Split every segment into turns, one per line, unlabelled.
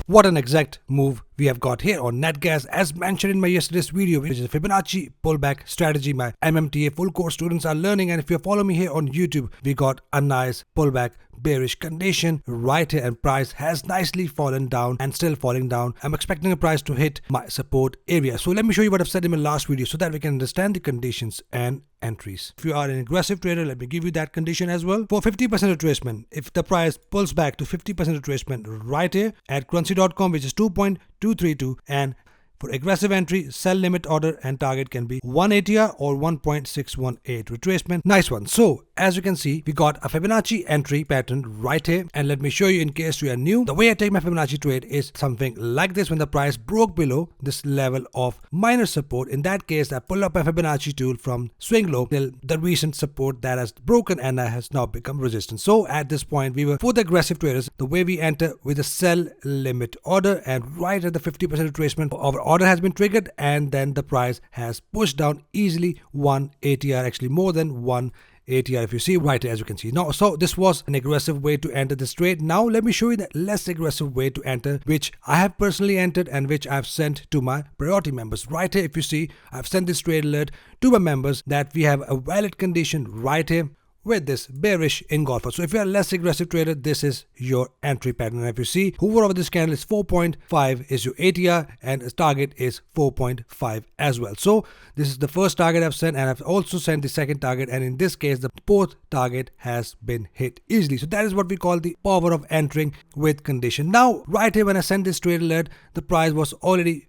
What an exact move we have got here on net gas, as mentioned in my yesterday's video, which is a Fibonacci pullback strategy my MMTA full course students are learning. And if you follow me here on YouTube, we got a nice pullback bearish condition right here, and price has nicely fallen down and still falling down. I'm expecting a price to hit my support area. So let me show you what I've said in my last video so that we can understand the conditions and entries. If you are an aggressive trader, let me give you that condition as well. For 50% retracement, if the price pulls back to 50% retracement right here at currency.com, which is 2.232, and for aggressive entry, sell limit order and target can be 1 ATR or 1.618 retracement. Nice one. So as you can see, we got a Fibonacci entry pattern right here, and let me show you in case you are new. The way I take my Fibonacci trade is something like this. When the price broke below this level of minor support, in that case I pull up a Fibonacci tool from swing low till the recent support that has broken and has now become resistance. So at this point, we were, for the aggressive traders, the way we enter with a sell limit order, and right at the 50% retracement, our order has been triggered, and then the price has pushed down easily 1 ATR, actually more than 1 ATR if you see right here, as you can see. Now, so this was an aggressive way to enter this trade. Now let me show you the less aggressive way to enter, which I have personally entered and which I've sent to my priority members. Right here, if you see, I've sent this trade alert to my members that we have a valid condition right here with this bearish engulfer. So if you are a less aggressive trader, this is your entry pattern. And if you see, hover over this candle is 4.5 is your ATR, and its target is 4.5 as well. So this is the first target I've sent, and I've also sent the second target, and in this case the fourth target has been hit easily. So that is what we call the power of entering with condition. Now right here, when I sent this trade alert, the price was already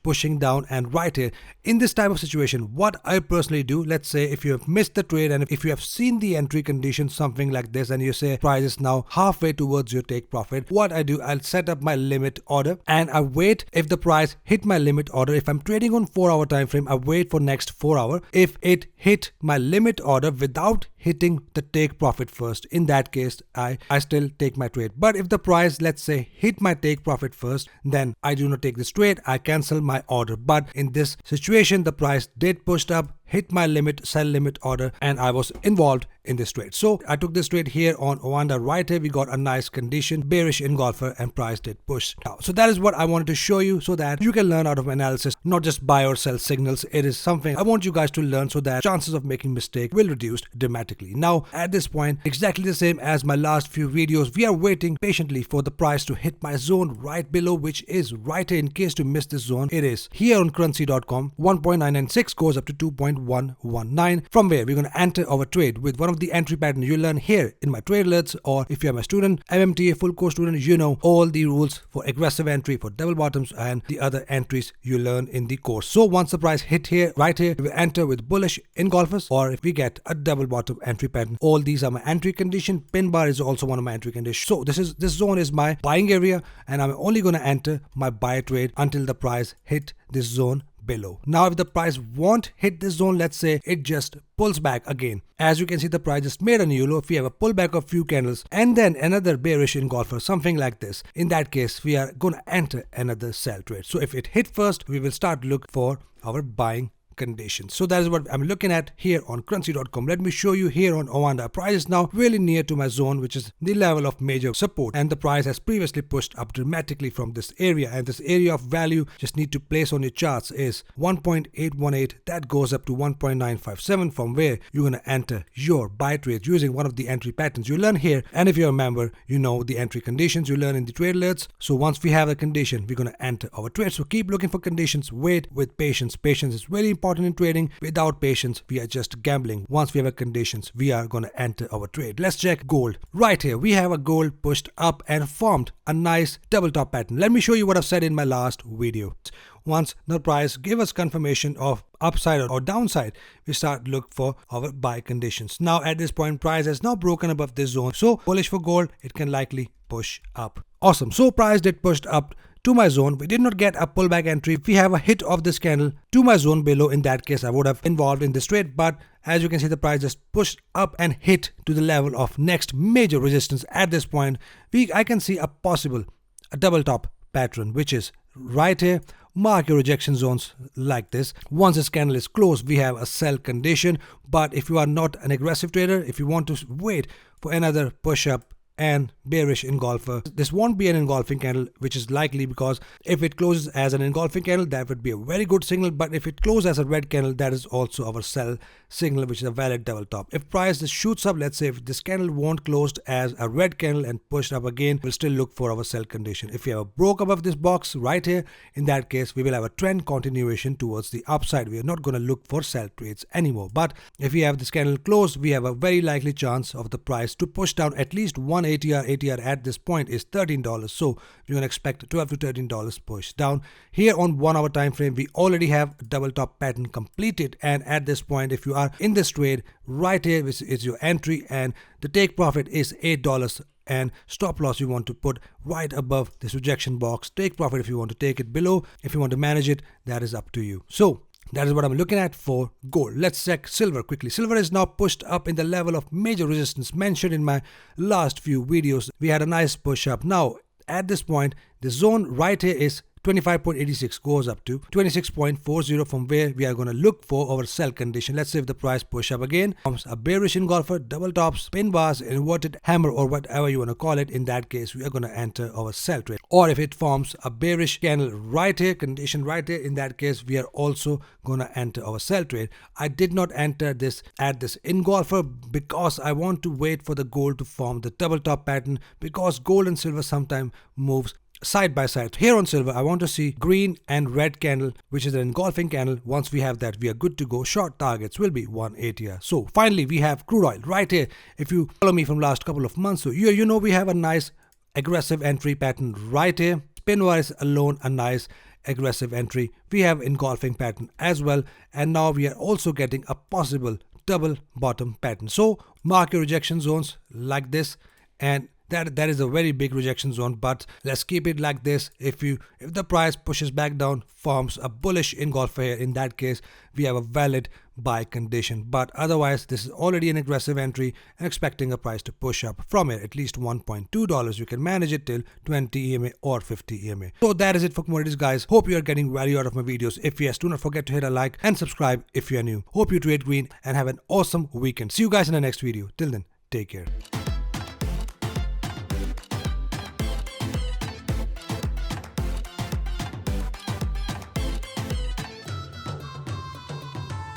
pushing down, and right here in this type of situation, what I personally do, let's say if you have missed the trade and if you have seen the entry condition something like this, and you say price is now halfway towards your take profit, what I do, I'll set up my limit order and I wait. If the price hit my limit order, if I'm trading on 4-hour time frame, I wait for next 4 hours. If it hit my limit order without hitting the take profit first, in that case I still take my trade. But if the price, let's say, hit my take profit first, then I do not take this trade, I cancel my order. But in this situation, the price did push up, hit my limit, sell limit order, and I was involved in this trade. So I took this trade here on Oanda. Right here we got a nice condition, bearish engulfer, and price did push down. So that is what I wanted to show you so that you can learn out of analysis, not just buy or sell signals. It is something I want you guys to learn so that chances of making mistake will reduce dramatically. Now at this point, exactly the same as my last few videos, we are waiting patiently for the price to hit my zone right below, which is right here. In case to miss this zone, it is here on currency.com. 1.996 goes up to 2.119, from where we're going to enter our trade with one of the entry patterns you learn here in my trade alerts, or if you're my student, MMTA full course student, you know all the rules for aggressive entry, for double bottoms, and the other entries you learn in the course. So once the price hit here, right here, we will enter with bullish engulfers, or if we get a double bottom entry pattern. All these are my entry condition. Pin bar is also one of my entry conditions. So this zone is my buying area, and I'm only going to enter my buy trade until the price hit this zone below. Now if the price won't hit this zone, let's say it just pulls back again. As you can see, the price just made a new low. If we have a pullback of few candles and then another bearish engulfer, something like this, in that case we are going to enter another sell trade. So if it hit first, we will start look for our buying conditions. So that is what I'm looking at here on currency.com. Let me show you here on Oanda. Price is now really near to my zone, which is the level of major support, and the price has previously pushed up dramatically from this area, and this area of value just need to place on your charts is 1.818. that goes up to 1.957, from where you're going to enter your buy trades using one of the entry patterns you learn here. And if you're a member, you know the entry conditions you learn in the trade alerts. So once we have the condition, we're going to enter our trade. So keep looking for conditions, wait with patience. Patience is very important in trading. Without patience, we are just gambling. Once we have a conditions, we are going to enter our trade. Let's check gold. Right here, we have a gold pushed up and formed a nice double top pattern. Let me show you what I've said in my last video. Once the price give us confirmation of upside or downside, we start look for our buy conditions. Now at this point, price has now broken above this zone. So bullish for gold, it can likely push up. Awesome. So price did pushed up to my zone. We did not get a pullback entry. If we have a hit of this candle to my zone below, in that case I would have involved in this trade. But as you can see, the price just pushed up and hit to the level of next major resistance. At this point, I can see a possible double top pattern, which is right here. Mark your rejection zones like this. Once this candle is closed, we have a sell condition. But if you are not an aggressive trader, if you want to wait for another push up and bearish engulfer. This won't be an engulfing candle, which is likely because if it closes as an engulfing candle, that would be a very good signal. But if it closes as a red candle, that is also our sell signal, which is a valid double top. If price just shoots up, let's say if this candle won't close as a red candle and pushed up again, we'll still look for our sell condition. If we have a broke above this box right here, in that case, we will have a trend continuation towards the upside. We are not going to look for sell trades anymore. But if we have this candle closed, we have a very likely chance of the price to push down at least one ATR. ATR at this point is $13, so you're going to expect $12 to $13 push down. Here on 1 hour time frame, we already have a double top pattern completed, and at this point, if you are in this trade right here, which is your entry, and the take profit is $8, and stop loss you want to put right above this rejection box. Take profit if you want to take it below. If you want to manage it, that is up to you. So that is what I'm looking at for gold. Let's check silver quickly. Silver is now pushed up in the level of major resistance mentioned in my last few videos. We had a nice push up. Now at this point, the zone right here is 25.86, goes up to 26.40, from where we are going to look for our sell condition. Let's say if the price push up again, forms a bearish engulfer, double tops, pin bars, inverted hammer, or whatever you want to call it. In that case, we are going to enter our sell trade. Or if it forms a bearish candle right here, condition right here, in that case, we are also going to enter our sell trade. I did not enter this at this engulfer because I want to wait for the gold to form the double top pattern, because gold and silver sometimes moves side by side. Here on silver, I want to see green and red candle, which is an engulfing candle. Once we have that, we are good to go. Short targets will be 1 ATR. So finally, we have crude oil right here. If you follow me from last couple of months, so you know we have a nice aggressive entry pattern right here. Spin wise alone, a nice aggressive entry. We have engulfing pattern as well, and now we are also getting a possible double bottom pattern. So mark your rejection zones like this, and that is a very big rejection zone, but let's keep it like this. If the price pushes back down, forms a bullish engulfer here, in that case we have a valid buy condition. But otherwise, this is already an aggressive entry and expecting a price to push up from here at least $1.2. You can manage it till 20 EMA or 50 EMA. So that is it for commodities, guys. Hope you are getting value out of my videos. If yes, do not forget to hit a like and subscribe if you are new. Hope you trade green and have an awesome weekend. See you guys in the next video. Till then, take care.